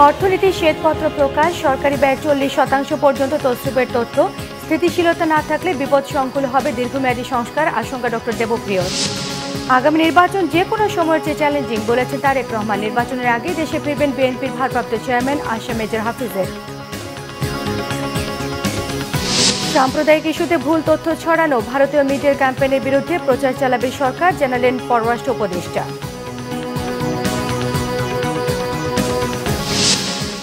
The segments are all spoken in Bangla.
অর্থনীতি শ্বেতপত্র প্রকাশ, সরকারি ব্যয় 40% পর্যন্ত তছরূপের তথ্য। স্থিতিশীলতা না থাকলে বিপদ সংকুল হবে দীর্ঘমেয়াদী সংস্কার, আশঙ্কা ডক্টর দেবপ্রিয়। আগামী নির্বাচন যে কোনো সময়ের চেয়ে চ্যালেঞ্জিং বলেছেন তারেক রহমান। নির্বাচনের আগে দেশে ফিরবেন বিএনপির ভারপ্রাপ্ত চেয়ারম্যান আশা মেজর হাফিজের। সাম্প্রদায়িক ইস্যুতে ভুল তথ্য ছড়ানো, ভারতীয় মিডিয়ার ক্যাম্পেইনের বিরুদ্ধে প্রচার চালাবে সরকার, জানালেন পররাষ্ট্র উপদেষ্টা।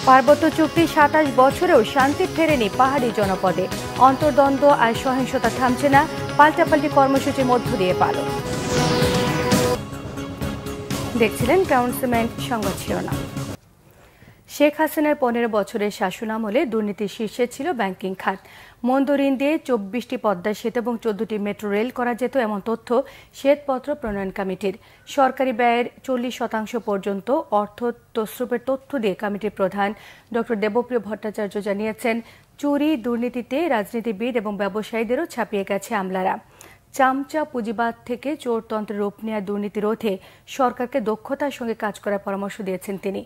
পার্বত্য চুক্তি 27 বছরেও শান্তি ফেরেনি পাহাড়ি জনপদে। অন্তর্দ্বন্দ্ব আর সহিংসতা থামছে না, পাল্টাপাল্টি কর্মসূচির মধ্য দিয়ে পালন। দেখছিলেন ক্রাউন সিমেন্ট সংবাদ শিরোনাম। শেখ হাসিনার 15 বছরের শাসনামলে দুর্নীতির শীর্ষে ছিল ব্যাংকিং খাত। মন্দ ঋণ দিয়ে 24টি পদ্মা সেতু এবং 14টি মেট্রো রেল করা যেত, এমন তথ্য শ্বেতপত্র প্রণয়ন কমিটির। সরকারি ব্যয়ের 40% পর্যন্ত অর্থ তছরূপের তথ্য দিয়ে কমিটির প্রধান ডক্টর দেবপ্রিয় ভট্টাচার্য জানিয়েছেন, চুরি দুর্নীতিতে রাজনীতিবিদ এবং ব্যবসায়ীদেরও ছাপিয়ে গেছে আমলারা। চামচা পুঁজিবাদ থেকে চোরতন্ত্রের রূপ নেওয়া দুর্নীতি রোধে সরকারকে দক্ষতার সঙ্গে কাজ করার পরামর্শ দিয়েছেন তিনি।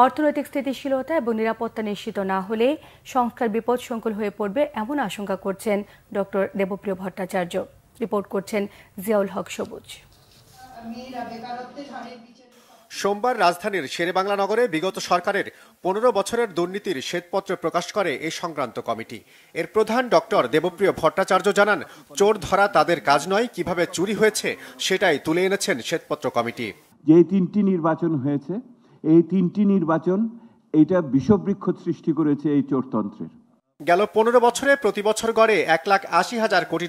অর্থনৈতিক স্থিতিশীলতা এবং নিরাপত্তা নিশ্চিত না হলে সংস্কার বিপদসংকুল হয়ে পড়বে, এমন আশঙ্কা করছেন ডক্টর দেবপ্রিয় ভট্টাচার্য। রিপোর্ট করছেন জিয়াউল হক সবুজ। সোমবার রাজধানীর শেরেবাংলা নগরে বিগত সরকারের 15 বছরের দুর্নীতির শ্বেতপত্র প্রকাশ করে এই সংক্রান্ত কমিটি। এর প্রধান ডক্টর দেবপ্রিয় ভট্টাচার্য জানান, চোর ধরা তাদের কাজ নয়, কিভাবে চুরি হয়েছে সেটাই তুলে এনেছেন শ্বেতপত্র কমিটি। যে 3টি নির্বাচন হয়েছে, এই 3টি নির্বাচন এটা বিষবৃক্ষ সৃষ্টি করেছে এই চোরতন্ত্রের। গেল 15 বছরে প্রতি বছর গড়ে $1,80,000 কোটি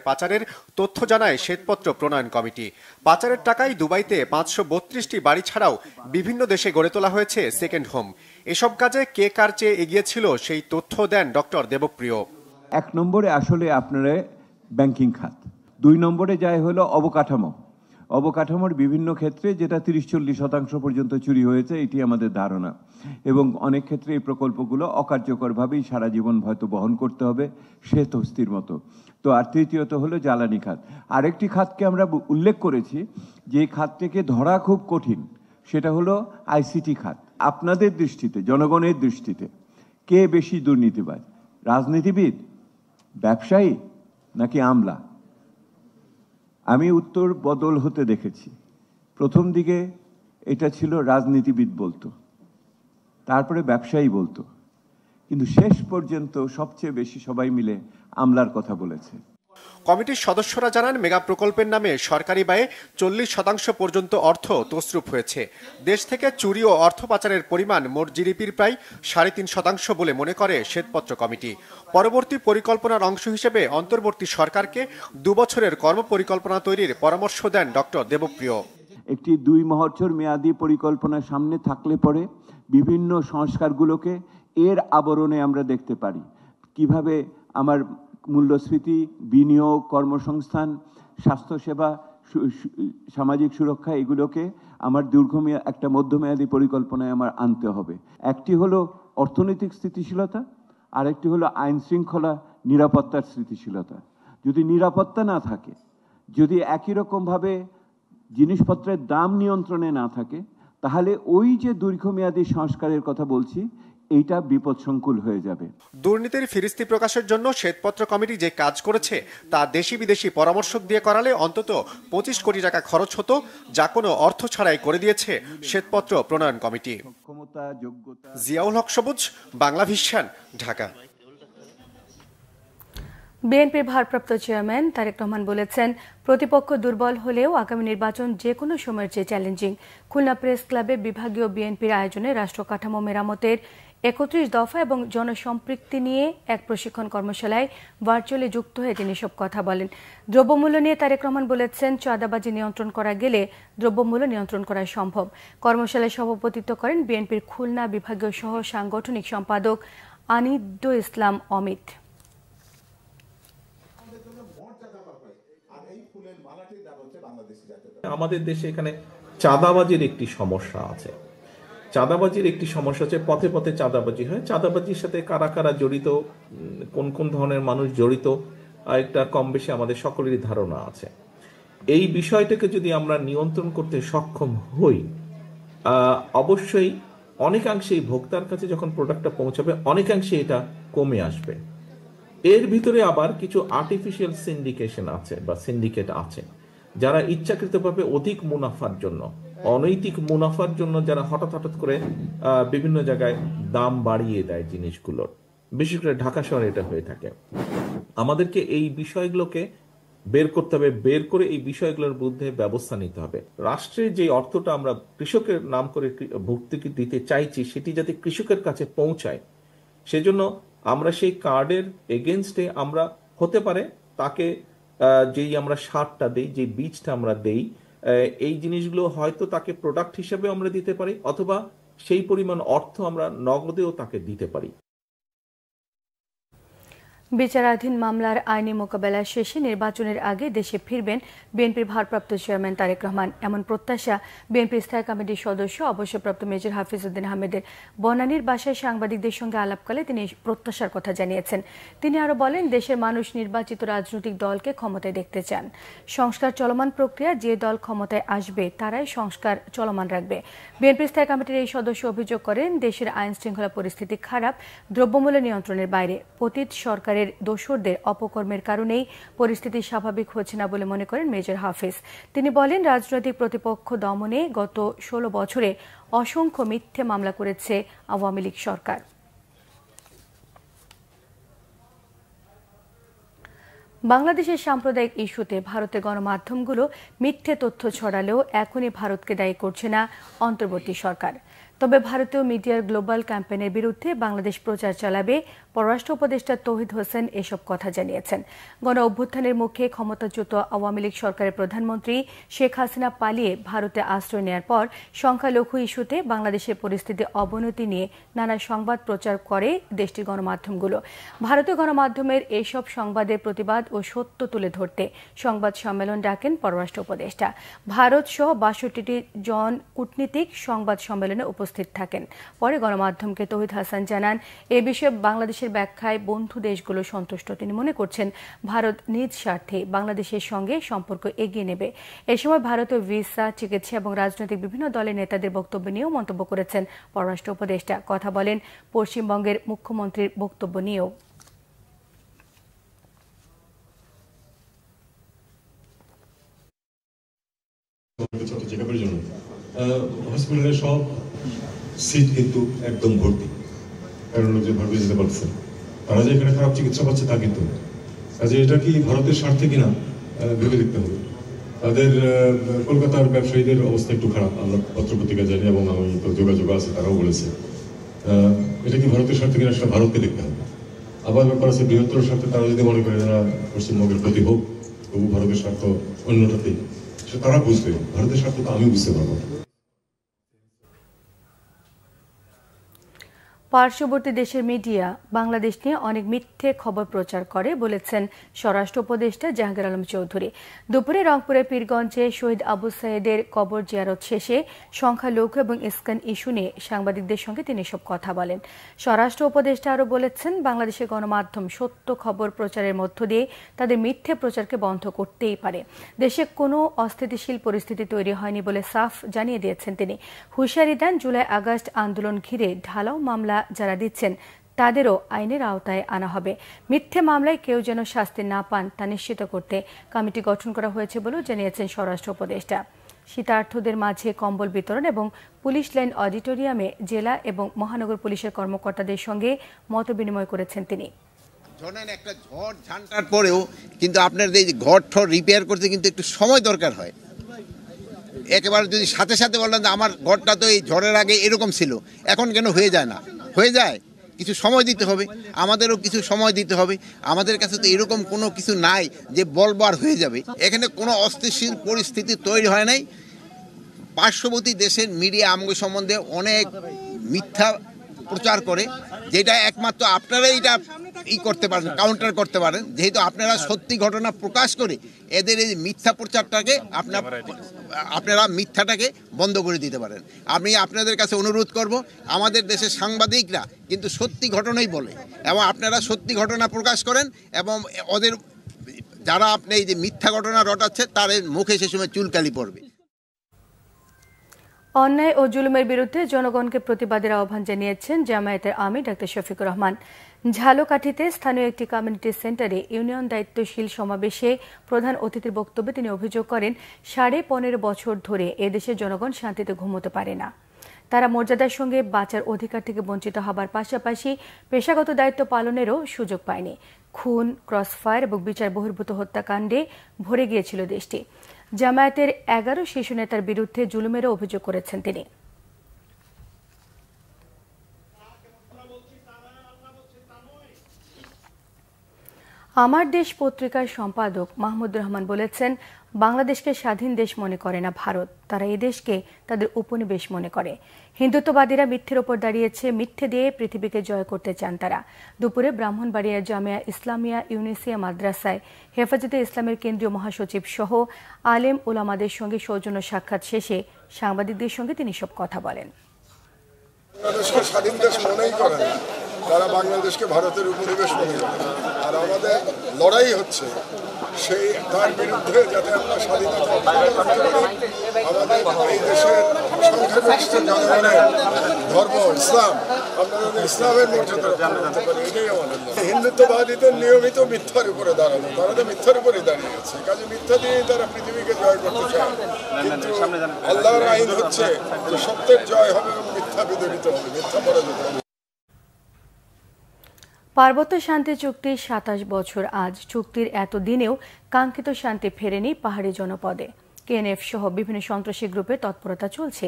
পাচারের তথ্য জানায় শ্বেতপত্র প্রণয়ন কমিটি। পাচারের টাকায় দুবাইতে 532টি বাড়ি ছাড়াও বিভিন্ন দেশে গড়ে তোলা হয়েছে সেকেন্ড হোম। এসব কাজে কে কার চেয়ে এগিয়ে ছিল সেই তথ্য দেন ডক্টর দেবপ্রিয়। 1 নম্বরে আসলে আপনারা ব্যাংকিং খাত, 2 নম্বরে যায় হলো অবকাঠামোর বিভিন্ন ক্ষেত্রে যেটা 30-40% পর্যন্ত চুরি হয়েছে, এটি আমাদের ধারণা। এবং অনেক ক্ষেত্রে এই প্রকল্পগুলো অকার্যকরভাবেই সারা জীবন হয়তো বহন করতে হবে, শ্বেত হস্তির মতো। তো আর তৃতীয়ত হলো জ্বালানি খাত। আরেকটি খাতকে আমরা উল্লেখ করেছি যে খাতটিকে ধরা খুব কঠিন, সেটা হলো আইসিটি খাত। আপনাদের দৃষ্টিতে, জনগণের দৃষ্টিতে কে বেশি দুর্নীতিবাজ, রাজনীতিবিদ, ব্যবসায়ী নাকি আমলা? আমি উত্তর বদল হতে দেখেছি। প্রথম দিকে এটা ছিল রাজনীতিবিদ বলতো, তারপরে ব্যবসায়ী বলতো, কিন্তু শেষ পর্যন্ত সবচেয়ে বেশি সবাই মিলে আমলার কথা বলেছে। কমিটির সদস্যরা জানান, মেগা প্রকল্পের নামে সরকারি ব্যয়ে 40% পর্যন্ত অর্থ তছরূপ হয়েছে। দেশ থেকে চুরি ও অর্থ পাচারের পরিমাণ মোট জিডিপির প্রায় 3.5% বলে মনে করে শ্বেতপত্র কমিটি। পরবর্তী পরিকল্পনার অংশ হিসেবে অন্তর্বর্তী সরকারকে 2 বছরের কর্মপরিকল্পনা তৈরির পরামর্শ দেন ডক্টর দেবপ্রিয়। একটি 2 বছর মেয়াদী পরিকল্পনা সামনে থাকলে পরে বিভিন্ন সংস্কারগুলোকে এর আবরণে আমরা দেখতে পারি। কিভাবে আমার মূল্যস্ফীতি, বিনিয়োগ, কর্মসংস্থান, স্বাস্থ্যসেবা, সামাজিক সুরক্ষা, এগুলোকে আমার একটা মধ্যমেয়াদী পরিকল্পনায় আমার আনতে হবে। একটি হলো অর্থনৈতিক স্থিতিশীলতা, আর একটি হলো আইন শৃঙ্খলা, নিরাপত্তার স্থিতিশীলতা। যদি নিরাপত্তা না থাকে, যদি একই রকমভাবে জিনিসপত্রের দাম নিয়ন্ত্রণে না থাকে, তাহলে ওই যে দীর্ঘমেয়াদী সংস্কারের কথা বলছি, এইটা বিপদসংকুল হয়ে যাবে। দুর্নীতির ফিরিস্তি প্রকাশের জন্য শ্বেতপত্র কমিটি যে কাজ করেছে তা দেশি বিদেশি পরামর্শক দিয়ে করালে অন্তত 25 কোটি টাকা খরচ হতো, যা কোনো অর্থ ছাড়াই করে দিয়েছে শ্বেতপত্র প্রণয়ন কমিটি। জিয়াউল হক সবুজ, বাংলা ভিশন, ঢাকা। বিএনপির ভারপ্রাপ্ত চেয়ারম্যান তারেক রহমান বলেছেন, প্রতিপক্ষ দুর্বল হলেও আগামী নির্বাচন যে কোনো সময়ের চেয়ে চ্যালেঞ্জিং। খুলনা প্রেস ক্লাবে বিভাগীয় বিএনপির আয়োজনে রাষ্ট্র কাঠামো মেরামতের 31 দফা এবং জনসম্পৃক্তি নিয়ে এক প্রশিক্ষণ কর্মশালায় ভার্চুয়ালি যুক্ত হয়ে তিনি সব কথা বলেন। দ্রব্যমূল্য নিয়ে তারেক রহমান বলেছেন, চাঁদাবাজি নিয়ন্ত্রণ করা গেলে দ্রব্যমূল্য নিয়ন্ত্রণ করা সম্ভব। কর্মশালায় সভাপতিত্ব করেন বিএনপির খুলনা বিভাগীয় সহ সাংগঠনিক সম্পাদক আনিদুল ইসলাম অমিত। আমাদের দেশে এখানে চাঁদাবাজির একটি সমস্যা আছে। পথে পথে চাঁদাবাজি হয়। চাঁদাবাজির সাথে কারা কারা জড়িত, কোন কোন ধরনের মানুষ জড়িত, একটা কম বেশি আমাদের সকলেরই ধারণা আছে। এই বিষয়টাকে যদি আমরা নিয়ন্ত্রণ করতে সক্ষম হই, অবশ্যই অনেকাংশেই ভোক্তার কাছে যখন প্রোডাক্টটা পৌঁছাবে অনেকাংশে এটা কমে আসবে। এর ভিতরে আবার কিছু আর্টিফিশিয়াল সিন্ডিকেশন আছে বা সিন্ডিকেট আছে, যারা ইচ্ছাকৃতভাবে অধিক মুনাফার জন্য, অনৈতিক মুনাফার জন্য যারা হঠাৎ হঠাৎ করে বিভিন্ন জায়গায় দাম বাড়িয়ে দেয় জিনিসগুলোর। বিশেষ করে ঢাকা শহরে এটা হয়ে থাকে। আমাদেরকে এই বিষয়গুলোকে বের করতে হবে, বের করে এই বিষয়গুলোর বিরুদ্ধে ব্যবস্থা নিতে হবে। রাষ্ট্রের যে অর্থটা আমরা কৃষকের নাম করে ভর্তুকি দিতে চাইছি সেটি যাতে কৃষকের কাছে পৌঁছায়, সেজন্য আমরা সেই কার্ডের এগেনস্টে আমরা হতে পারে তাকে যেই আমরা সারটা দেই, যে বীজটা আমরা দেই, এই জিনিসগুলো হয়তো তাকে প্রোডাক্ট হিসেবে আমরা দিতে পারি, অথবা সেই পরিমাণ অর্থ আমরা নগদেও তাকে দিতে পারি। বিচারাধীন মামলার আইনি মোকাবেলা শেষে নির্বাচনের আগে দেশে ফিরবেন বিএনপির ভারপ্রাপ্ত চেয়ারম্যান তারেক রহমান, এমন প্রত্যাশা বিএনপির স্থায়ী কমিটির সদস্য অবসরপ্রাপ্ত মেজর হাফিজউদ্দিন আহমেদের। বনানীর বাসায় সাংবাদিকদের সঙ্গে আলাপকালে তিনি প্রত্যাশার কথা জানিয়েছেন। তিনি আরও বলেন, দেশের মানুষ নির্বাচিত রাজনৈতিক দলকে ক্ষমতায় দেখতে চান। সংস্কার চলমান প্রক্রিয়া, যে দল ক্ষমতায় আসবে তারাই সংস্কার চলমান রাখবে। বিএনপির স্থায়ী কমিটির এই সদস্য অভিযোগ করেন, দেশের আইন শৃঙ্খলা পরিস্থিতি খারাপ, দ্রব্যমূল্য নিয়ন্ত্রণের বাইরে। পতিত সরকারের দোসরদের অপকর্মের কারণেই পরিস্থিতি স্বাভাবিক হচ্ছে না বলে মনে করেন মেজর হাফিজ। তিনি বলেন, রাজনৈতিক প্রতিপক্ষ দমনে গত 16 বছরে অসংখ্য মিথ্যে মামলা করেছে আওয়ামী লীগ সরকার। বাংলাদেশের সাম্প্রদায়িক ইস্যুতে ভারতের গণমাধ্যমগুলো মিথ্যে তথ্য ছড়ালেও এখনই ভারতকে দায়ী করছে না অন্তর্বর্তী সরকার। তবে ভারতীয় মিডিয়ার গ্লোবাল ক্যাম্পেইনের বিরুদ্ধে বাংলাদেশ প্রচার চালাবে, পররাষ্ট্র উপদেষ্টা তৌহিদ হোসেন এসব কথা জানিয়েছেন। গণ অভ্যুত্থানের মুখে ক্ষমতাচ্যুত আওয়ামী লীগ সরকারের প্রধানমন্ত্রী শেখ হাসিনা পালিয়ে ভারতে আশ্রয় নেওয়ার পর সংখ্যালঘু ইস্যুতে বাংলাদেশের পরিস্থিতি অবনতি নিয়ে নানা সংবাদ প্রচার করে দেশটির গণমাধ্যমগুলো। ভারতীয় গণমাধ্যমের এসব সংবাদের প্রতিবাদ ও সত্য তুলে ধরতে সংবাদ সম্মেলন ডাকেন পররাষ্ট্র উপদেষ্টা। ভারত সহ 62টি জন কূটনীতিক সংবাদ সম্মেলনে উপস্থিত থাকেন। পরে গণমাধ্যমকে তৌহিদ হাসান জানান, এ বিষয়ে বাংলাদেশের ব্যাখ্যায় বন্ধু দেশগুলো সন্তুষ্ট। তিনি মনে করছেন, ভারত নিজ স্বার্থে বাংলাদেশের সঙ্গে সম্পর্ক এগিয়ে নেবে। এ সময় ভারতীয় ভিসা, চিকিৎসা এবং রাজনৈতিক বিভিন্ন দলের নেতাদের বক্তব্য নিয়েও মন্তব্য করেছেন পররাষ্ট্র উপদেষ্টা। কথা বলেন পশ্চিমবঙ্গের মুখ্যমন্ত্রীর বক্তব্য নিয়েও। হসপিটালের সব সিট কিন্তু একদম ভর্তি, কারণ লোকজন ভারতে যেতে পারছে। তারা যে এখানে খারাপ চিকিৎসা পাচ্ছে তা কিন্তু কাজে এটা কি ভারতের স্বার্থে কিনা ভেবে দেখতে হবে। তাদের কলকাতার ব্যবসায়ীদের অবস্থা একটু খারাপ, আমরা পত্রপত্রিকা জানি এবং আমি তো যোগাযোগ আছে, তারাও বলেছে। এটা কি ভারতের স্বার্থে কিনা সেটা ভারতকে দেখতে হবে। আবার ব্যাপার আছে বৃহত্তর স্বার্থে, তারা যদি মনে করে যারা পশ্চিমবঙ্গের ক্ষতি হোক, তবু ভারতের স্বার্থ অন্যটাতেই, সেটা তারা বুঝবে। ভারতের স্বার্থ তো আমি বুঝতে পারবো। পার্শ্ববর্তী দেশের মিডিয়া বাংলাদেশ নিয়ে অনেক মিথ্যে খবর প্রচার করে বলেছেন স্বরাষ্ট্র উপদেষ্টা জাহাঙ্গীর আলম চৌধুরী। দুপুরে রংপুরের পীরগঞ্জে শহীদ আবু সাইদের কবর জিয়ারত শেষে সংখ্যালঘু এবং ইস্কন ইস্যু নিয়ে সাংবাদিকদের সঙ্গে তিনি এসব কথা বলেন। স্বরাষ্ট্র উপদেষ্টা আরও বলেছেন, বাংলাদেশের গণমাধ্যম সত্য খবর প্রচারের মধ্য দিয়ে তাদের মিথ্যে প্রচারকে বন্ধ করতেই পারে। দেশে কোনো অস্থিতিশীল পরিস্থিতি তৈরি হয়নি বলে সাফ জানিয়ে দিয়েছেন তিনি। হুঁশিয়ারি দেন, জুলাই আগস্ট আন্দোলন ঘিরে ঢালাও মামলা যারা দিচ্ছেন তাদেরও আইনের আওতায় আনা হবে। মিথ্যে মামলায় কেউ যেন শাস্তি না পান তা নিশ্চিত করতে কমিটি গঠন করা হয়েছে বলেও জানিয়েছেন স্বরাষ্ট্র উপদেষ্টা। শীতার্থদের মাঝে কম্বল বিতরণ এবং পুলিশ লাইন অডিটোরিয়ামে জেলা এবং মহানগর পুলিশের কর্মকর্তাদের সঙ্গে মতবিনিময় করেছেন তিনি। ধরেন একটা ঝড় ঝান্টার পরেও কিন্তু আপনার এই ঘর ঠর রিপেয়ার করতে কিন্তু একটু সময় দরকার হয়। একেবারে যদি সাথে সাথে বললেন যে আমার ঘরটা তো এই ঝড়ের আগে এরকম ছিল, এখন কেন হয়ে যায় না? হয়ে যায়, কিছু সময় দিতে হবে, আমাদেরও কিছু সময় দিতে হবে। আমাদের কাছে তো এরকম কোনো কিছু নাই যে বলবার হয়ে যাবে। এখানে কোনো অস্থিতিশীল পরিস্থিতি তৈরি হয় নাই। পার্শ্ববর্তী দেশের মিডিয়া আমগো সম্বন্ধে অনেক মিথ্যা প্রচার করে, যেটা একমাত্র আপনারাই এটা করতে পারেন, কাউন্টার করতে পারেন, যেহেতু আপনারা সত্যি ঘটনা প্রকাশ করে এদের এই মিথ্যা প্রচারটাকে আপনারা মিথ্যাটাকে বন্ধ করে দিতে পারেন। আমি আপনাদের কাছে অনুরোধ করব, আমাদের দেশের সাংবাদিকরা কিন্তু সত্যি ঘটনাই বলে, এবং আপনারা সত্যি ঘটনা প্রকাশ করেন, এবং ওদের যারা আপনি এই যে মিথ্যা ঘটনা রটাচ্ছে তাদের মুখে সে সময় চুলকালি পড়বে। অন্যায় ও জুলুমের বিরুদ্ধে জনগণকে প্রতিবাদের আহ্বান জানিয়েছেন জামায়াতের আমির ডাক্তার শফিকুর রহমান। ঝালকাঠিতে স্থানীয় একটি কমিউনিটি সেন্টারে ইউনিয়ন দায়িত্বশীল সমাবেশে প্রধান অতিথির বক্তব্যে তিনি অভিযোগ করেন 15.5 বছর ধরে এদেশের জনগণ শান্তিতে ঘুমোতে পারে না। তারা মর্যাদার সঙ্গে বাঁচার অধিকার থেকে বঞ্চিত হবার পাশাপাশি পেশাগত দায়িত্ব পালনেরও সুযোগ পায়নি। খুন, ক্রসফায়ার এবং বিচার বহির্ভূত হত্যাকাণ্ডে ভরে গিয়েছিল দেশটি। জামায়াতের 11 শীর্ষ নেতার বিরুদ্ধে জুলুমেরও অভিযোগ করেছেন তিনি। আমার দেশ পত্রিকার সম্পাদক মাহমুদুর রহমান বলেছেন, বাংলাদেশকে স্বাধীন দেশ মনে করে না ভারত, তারা এই দেশকে তাদের উপনিবেশ মনে করে। হিন্দুত্ববাদীরা মিথ্যের ওপর দাঁড়িয়েছে, মিথ্যে দিয়ে পৃথিবীকে জয় করতে চান তারা। দুপুরে ব্রাহ্মণবাড়িয়া জামিয়া ইসলামিয়া ইউনিসিয়া মাদ্রাসায় হেফাজতে ইসলামের কেন্দ্রীয় মহাসচিব সহ আলেম উলামাদের সঙ্গে সৌজন্য সাক্ষাৎ শেষে সাংবাদিকদের সঙ্গে তিনি সব কথা বলেন। বাংলাদেশকে স্বাধীন দেশ মনেই করে না, তারা বাংলাদেশকে ভারতের উপনিবেশ মনে করে। আর আমাদের লড়াই হচ্ছে সেই তার বিরুদ্ধে, যাতে আমরা স্বাধীনতা আমাদের এই দেশের সংখ্যাগরিষ্ঠ জনগণের ধর্ম ইসলাম, আমরা যাতে ইসলামের মর্যাদা রক্ষা করতে পারি, এটাই আমাদের। হিন্দুত্ববাদীদের নিয়মিত মিথ্যার উপরে দাঁড়ানো, তারা তো মিথ্যার উপরে দাঁড়িয়ে আছে, কাজে মিথ্যা দিয়ে তারা পৃথিবীকে জয় করতে চায়। কিন্তু আল্লাহর আইন হচ্ছে যে সত্যের জয় হবে এবং মিথ্যা বিদরিত হবে, মিথ্যা পরাজিত হবে। পার্বত্য শান্তি চুক্তির 27 বছর আজ। চুক্তির এতদিনেও কাঙ্ক্ষিত শান্তি ফেরেনি পাহাড়ি জনপদে। কেএনএফ সহ বিভিন্ন সন্ত্রাসী গ্রুপের তৎপরতা চলছে।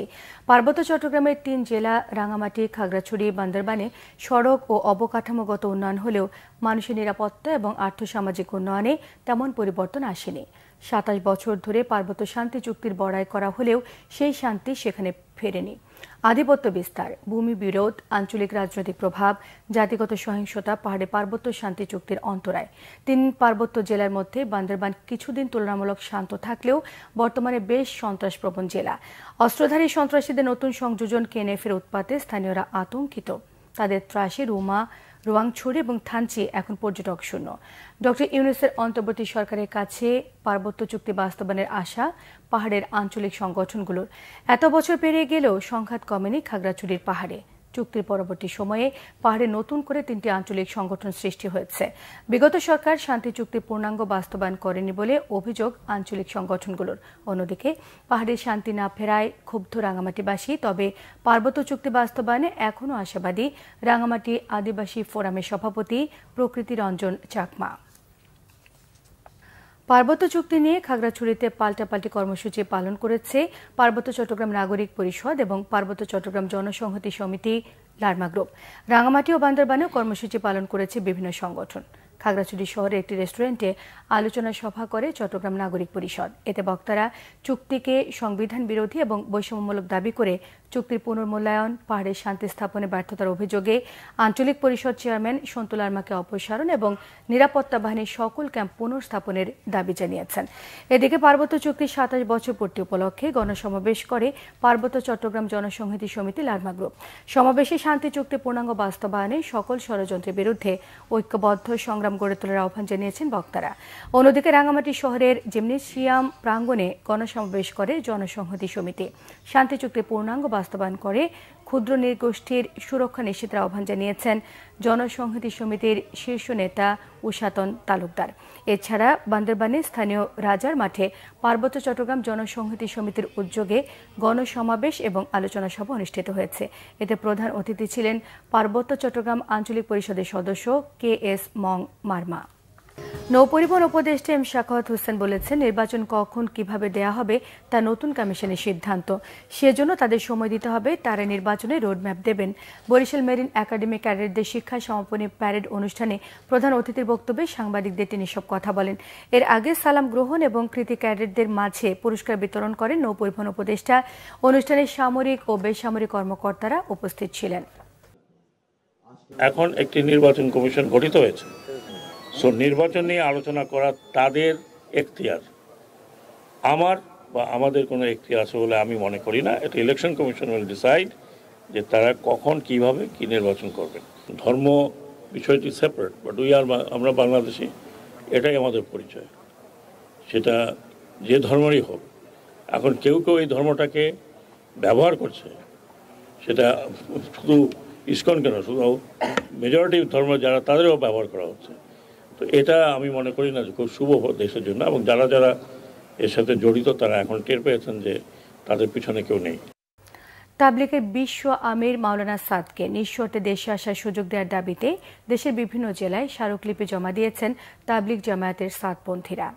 পার্বত্য চট্টগ্রামের 3 জেলা রাঙামাটি, খাগড়াছড়ি, বান্দরবানে সড়ক ও অবকাঠামোগত উন্নয়ন হলেও মানুষের নিরাপত্তা এবং আর্থসামাজিক উন্নয়নে তেমন পরিবর্তন আসেনি। 27 বছর ধরে পার্বত্য শান্তি চুক্তির বড়াই করা হলেও সেই শান্তি সেখানে ফেরেনি। আধিপত্য বিস্তার, ভূমি বিরোধ, আঞ্চলিক রাজনৈতিক প্রভাব, জাতিগত সহিংসতা পাহাড়ে পার্বত্য শান্তি চুক্তির অন্তরায়। 3 পার্বত্য জেলার মধ্যে বান্দরবান কিছুদিন তুলনামূলক শান্ত থাকলেও বর্তমানে বেশ সন্ত্রাসপ্রবণ জেলা। অস্ত্রধারী সন্ত্রাসীদের নতুন সংযোজন কেএনএফের উৎপাতে স্থানীয়রা আতঙ্কিত। তাদের ত্রাসে রোয়াংছড়ি এবং থানচি এখন পর্যটক শূন্য। ডক্টর ইউনূসের অন্তর্বর্তী সরকারের কাছে পার্বত্য চুক্তি বাস্তবায়নের আশা পাহাড়ের আঞ্চলিক সংগঠনগুলোর। এত বছর পেরিয়ে গেলেও সংঘাত কমেনি খাগড়াছড়ির পাহাড়ে। চুক্তির পরবর্তী সময়ে পাহাড়ে নতুন করে 3টি আঞ্চলিক সংগঠন সৃষ্টি হয়েছে। বিগত সরকার শান্তি চুক্তি পূর্ণাঙ্গ বাস্তবায়ন করেনি বলে অভিযোগ আঞ্চলিক সংগঠনগুলোর। অন্যদিকে পাহাড়ে শান্তি না ফেরায় ক্ষুব্ধ রাঙামাটিবাসী। তবে পার্বত্য চুক্তি বাস্তবায়নে এখনও আশাবাদী রাঙামাটি আদিবাসী ফোরামের সভাপতি প্রকৃতি রঞ্জন চাকমা। পার্বত্য চুক্তি নিয়ে খাগড়াছড়িতে পাল্টাপাল্টি কর্মসূচি পালন করেছে পার্বত্য চট্টগ্রাম নাগরিক পরিষদ এবং পার্বত্য চট্টগ্রাম জনসংহতি সমিতি লারমা গ্রুপ। রাঙামাটি ও বান্দরবানেও কর্মসূচি পালন করেছে বিভিন্ন সংগঠন। খাগড়াছড়ি শহরে একটি রেস্টুরেন্টে আলোচনা সভা করে চট্টগ্রাম নাগরিক পরিষদ। এতে বক্তারা চুক্তিকে সংবিধান বিরোধী এবং বৈষম্যমূলক দাবি করে চুক্তির পুনর্মূল্যায়ন, পাহাড়ে শান্তি স্থাপনে ব্যর্থতার অভিযোগে আঞ্চলিক পরিষদ চেয়ারম্যান সন্তু লারমাকে অপসারণ এবং নিরাপত্তা বাহিনীর সকল ক্যাম্প পুনর্স্থাপনের দাবি জানিয়েছেন। এদিকে পার্বত্য চুক্তির 27 বছর পূর্তি উপলক্ষে গণসমাবেশ করে পার্বত্য চট্টগ্রাম জনসংহতি সমিতি লারমা গ্রুপ। সমাবেশে শান্তি চুক্তি পূর্ণাঙ্গ বাস্তবায়নে সকল ষড়যন্ত্রের বিরুদ্ধে ঐক্যবদ্ধ সংগ্রাম গড়ে তোলার আহ্বান জানিয়েছেন বক্তারা। অন্যদিকে রাঙামাটি শহরের জিমনেসিয়াম প্রাঙ্গণে গণসমাবেশ করে জনসংহতি সমিতি। শান্তি চুক্তি পূর্ণাঙ্গ বাস্তবায়ন করে ক্ষুদ্র নৃগোষ্ঠীর সুরক্ষা নিশ্চিতের আহ্বান জানিয়েছেন জনসংহতি সমিতির শীর্ষ নেতা উষাতন তালুকদার। এছাড়া বান্দরবানে স্থানীয় রাজার মাঠে পার্বত্য চট্টগ্রাম জনসংহতি সমিতির উদ্যোগে গণসমাবেশ এবং আলোচনা সভা অনুষ্ঠিত হয়েছে। এতে প্রধান অতিথি ছিলেন পার্বত্য চট্টগ্রাম আঞ্চলিক পরিষদের সদস্য KS মং মারমা। নৌপরিবহন উপদেষ্টা এম শাখাওয়াত হোসেন বলেছেন, নির্বাচন কখন কিভাবে দেয়া হবে তা নতুন কমিশনের সিদ্ধান্ত। সেজন্য তাদের সময় দিতে হবে, তারা নির্বাচনে রোডম্যাপ দেবেন। বরিশাল মেরিন একাডেমি ক্যাডেটদের শিক্ষা সমাপনী প্যারেড অনুষ্ঠানে প্রধান অতিথির বক্তব্যে সাংবাদিকদের তিনি সব কথা বলেন। এর আগে সালাম গ্রহণ এবং কৃতি ক্যাডেটদের মাঝে পুরস্কার বিতরণ করেন নৌপরিবহন উপদেষ্টা। অনুষ্ঠানে সামরিক ও বেসামরিক কর্মকর্তারা উপস্থিত ছিলেন। এখন একটি নির্বাচন কমিশন গঠিত হয়েছে। নির্বাচন নিয়ে আলোচনা করা তাদের এখতিয়ার, আমার বা আমাদের কোনো এখতিয়ার আছে বলে আমি মনে করি না। এটা ইলেকশন কমিশন উইল ডিসাইড যে তারা কখন কিভাবে কি নির্বাচন করবেন। ধর্ম বিষয়টি সেপারেট, বাট আমরা বাংলাদেশি, এটাই আমাদের পরিচয়, সেটা যে ধর্মেরই হোক। এখন কেউ কেউ এই ধর্মটাকে ব্যবহার করছে, সেটা শুধু ইসকন কেন, শুধু মেজরিটি ধর্ম যারা তাদেরও ব্যবহার করা হচ্ছে। তো এটা আমি মনে করি না যে খুব শুভ দেশের জন্য, এবং যারা যারা এর সাথে জড়িত তারা এখন টের পেয়েছেন যে তাদের পিছনে কেউ নেই। তাবলিগের বিশ্ব আমির মাওলানা সাদকে নিঃশর্তে দেশে আসার সুযোগ দেওয়ার দাবিতে দেশের বিভিন্ন জেলায় স্মারকলিপি জমা দিয়েছেন তাবলিগ জামায়াতের সাদপন্থীরা।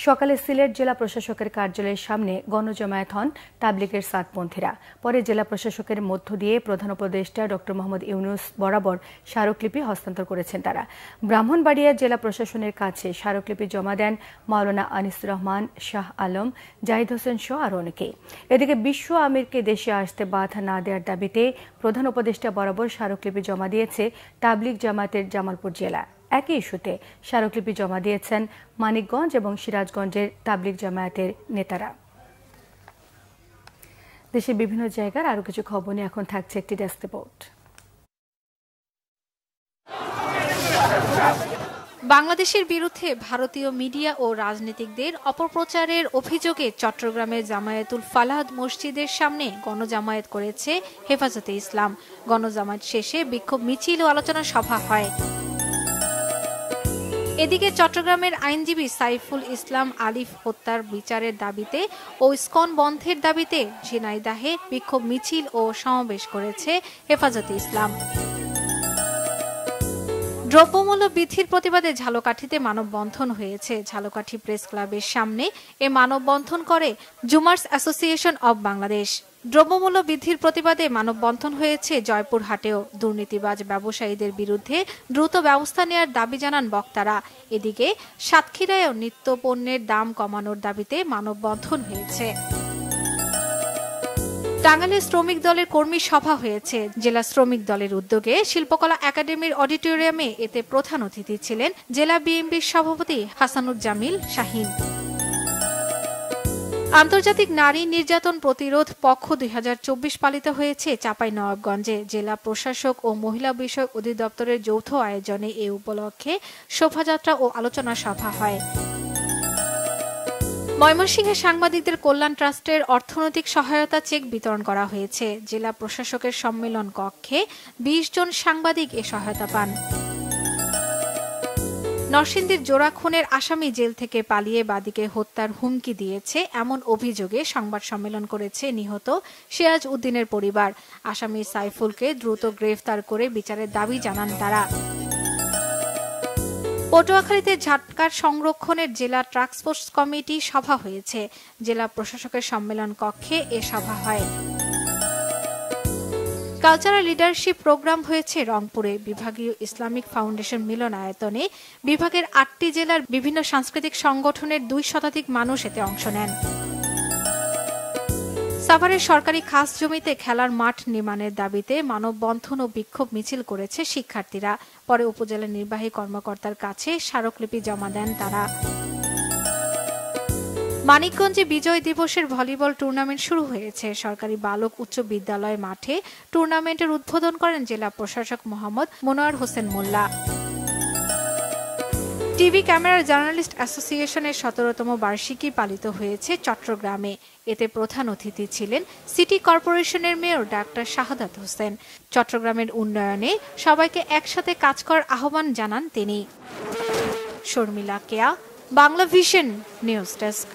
সকালে সিলেট জেলা প্রশাসকের কার্যালয়ের সামনে গণজমায়েত হন তাবলিগের সাদপন্থীরা। পরে জেলা প্রশাসকের মধ্য দিয়ে প্রধান উপদেষ্টা ডক্টর মোহাম্মদ ইউনূস বরাবর স্মারকলিপি হস্তান্তর করেছেন তারা। ব্রাহ্মণবাড়িয়া জেলা প্রশাসনের কাছে স্মারকলিপি জমা দেন মাওলানা আনিসুর রহমান, শাহ আলম, জাহিদ হোসেন সহ আরও অনেকে। এদিকে বিশ্ব আমিরকে দেশে আসতে বাধা না দেওয়ার দাবিতে প্রধান উপদেষ্টা বরাবর স্মারকলিপি জমা দিয়েছে তাবলিগ জামায়াতের জামালপুর জেলা। একই ইস্যুতে স্মারকলিপি জমা দিয়েছেন মানিকগঞ্জ এবং সিরাজগঞ্জের তাবলিগ জামায়াতের নেতারা। দেশের বিভিন্ন জায়গার আরো কিছু খবর নিয়ে এখন থাকছে একটি ডেস্ক রিপোর্ট। বাংলাদেশের বিরুদ্ধে ভারতীয় মিডিয়া ও রাজনীতিকদের অপপ্রচারের অভিযোগে চট্টগ্রামের জামায়াতুল ফালাহ মসজিদের সামনে গণজামায়াত করেছে হেফাজতে ইসলাম। গণজামায়াত শেষে বিক্ষোভ মিছিল ও আলোচনা সভা হয়। এদিকে চট্টগ্রামের আইনজীবী সাইফুল ইসলাম আলিফ হত্যার বিচারের দাবিতে ও ইসকন বন্ধের দাবিতে ঝিনাইদহে বিক্ষোভ মিছিল ও সমাবেশ করেছে হেফাজতে ইসলাম। দ্রব্যমূল্য বৃদ্ধির প্রতিবাদে ঝালকাঠিতে মানববন্ধন হয়েছে। ঝালকাঠি প্রেস ক্লাবের সামনে এ মানববন্ধন করে জুমার্স অ্যাসোসিয়েশন অব বাংলাদেশ। দ্রব্যমূল্য বৃদ্ধির প্রতিবাদে মানববন্ধন হয়েছে জয়পুরহাটেও। দুর্নীতিবাজ ব্যবসায়ীদের বিরুদ্ধে দ্রুত ব্যবস্থা নেওয়ার দাবি জানান বক্তারা। এদিকে সাতক্ষীরায়ও নিত্য পণ্যের দাম কমানোর দাবিতে মানববন্ধন হয়েছে। টাঙ্গাইলে শ্রমিক দলের কর্মী সভা হয়েছে। জেলা শ্রমিক দলের উদ্যোগে শিল্পকলা একাডেমির অডিটোরিয়ামে এতে প্রধান অতিথি ছিলেন জেলা বিএনপির সভাপতি হাসানুজ্জামিল শাহীন। আন্তর্জাতিক নারী নির্যাতন প্রতিরোধ পক্ষ 2024 পালিত হয়েছে চাঁপাইনবাবগঞ্জে। জেলা প্রশাসক ও মহিলা বিষয়ক অধিদপ্তরের যৌথ আয়োজনে এ উপলক্ষে শোভাযাত্রা ও আলোচনা সভা হয়। ময়মনসিংহে সাংবাদিকদের কল্যাণ ট্রাস্টের অর্থনৈতিক সহায়তা চেক বিতরণ করা হয়েছে। জেলা প্রশাসকের সম্মেলন কক্ষে 20 জন সাংবাদিক এ সহায়তা পান। নরসিংদীর জোড়া খুনের আসামি জেল থেকে পালিয়ে বাদীকে হত্যার হুমকি দিয়েছে এমন অভিযোগে সংবাদ সম্মেলন করেছে নিহত সিরাজ উদ্দিনের পরিবার। আসামি সাইফুলকে দ্রুত গ্রেফতার করে বিচারের দাবি জানান তারা। পটুয়াখালীতে ঝাটকার সংরক্ষণের জেলা ট্রাক্সফোর্স কমিটি সভা হয়েছে। জেলা প্রশাসকের সম্মেলন কক্ষে এ সভা হয়। কালচারাল লিডারশিপ প্রোগ্রাম হয়েছে রংপুরে। বিভাগীয় ইসলামিক ফাউন্ডেশন মিলনায়তনে বিভাগের 8টি জেলার বিভিন্ন সাংস্কৃতিক সংগঠনের 2 শতাধিক মানুষ এতে অংশ নেন। সাভারের সরকারি খাস জমিতে খেলার মাঠ নির্মাণের দাবিতে মানববন্ধন ও বিক্ষোভ মিছিল করেছে শিক্ষার্থীরা। পরে উপজেলা নির্বাহী কর্মকর্তার কাছে স্মারকলিপি জমা দেন তারা। মানিকগঞ্জে বিজয় দিবসের ভলিবল টুর্নামেন্ট শুরু হয়েছে। সরকারি বালক উচ্চ বিদ্যালয় মাঠে টুর্নামেন্টের উদ্বোধন করেন জেলা প্রশাসক মোহাম্মদ মনোয়ার হোসেন মোল্লা। টিভি ক্যামেরার জার্নালিস্ট অ্যাসোসিয়েশনের 17তম বার্ষিকী পালিত হয়েছে চট্টগ্রামে। এতে প্রধান অতিথি ছিলেন সিটি কর্পোরেশনের মেয়র ডাক্তার শাহাদাত হোসেন। চট্টগ্রামের উন্নয়নে সবাইকে একসাথে কাজ করার আহ্বান জানান তিনি। শর্মিলা কেয়া, বাংলা ভিশন নিউজ ডেস্ক।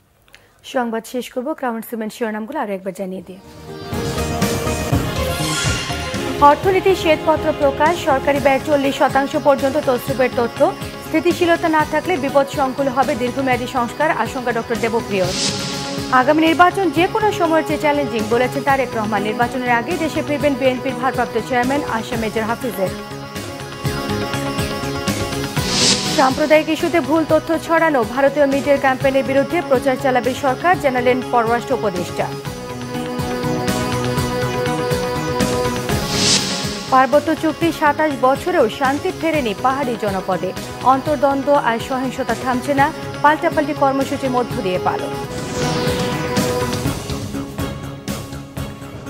সংবাদ শেষ করব ক্রাউন সিমেন্ট শিরোনামগুলো আরো একবার জানিয়ে দিয়ে। অর্থনীতি শ্বেতপত্র প্রকাশ, সরকারি ব্যয় 40% পর্যন্ত তছরূপের তথ্য। স্থিতিশীলতা না থাকলে বিপদ সংকুল হবে দীর্ঘমেয়াদী সংস্কার, আশঙ্কা ডক্টর দেবপ্রিয়। আগামী নির্বাচন যে কোনো সময়ের চেয়ে চ্যালেঞ্জিং বলেছেন তারেক রহমান। নির্বাচনের আগে দেশে ফিরবেন বিএনপির ভারপ্রাপ্ত চেয়ারম্যান আশা মেজর হাফিজের। সাম্প্রদায়িক ইস্যুতে ভুল তথ্য ছড়ানো, ভারতীয় মিডিয়ার ক্যাম্পেইনের বিরুদ্ধে প্রচার চালাবে সরকার, জানালেন পররাষ্ট্র উপদেষ্টা। পার্বত্য চুক্তি 27 বছরেও শান্তি ফেরেনি পাহাড়ি জনপদে। অন্তর্দ্বন্দ্ব আর সহিংসতা থামছে না, পাল্টাপাল্টি কর্মসূচির মধ্য দিয়ে পালন।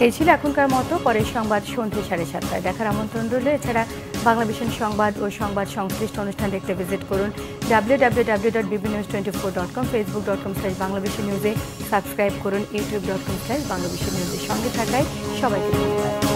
এই ছিল এখনকার মতো। পরের সংবাদ সন্ধ্যে 7:30টায় দেখার আমন্ত্রণ রইল। এছাড়া বাংলা ভিশন সংবাদ ও সংবাদ সংশ্লিষ্ট অনুষ্ঠান দেখতে ভিজিট করুন www.bbnews24.com, facebook.com/বাংলাদেশি নিউজে সাবস্ক্রাইব করুন, youtube.com/বাংলাদেশি নিউজের সঙ্গে থাকায় সবাইকে ধন্যবাদ।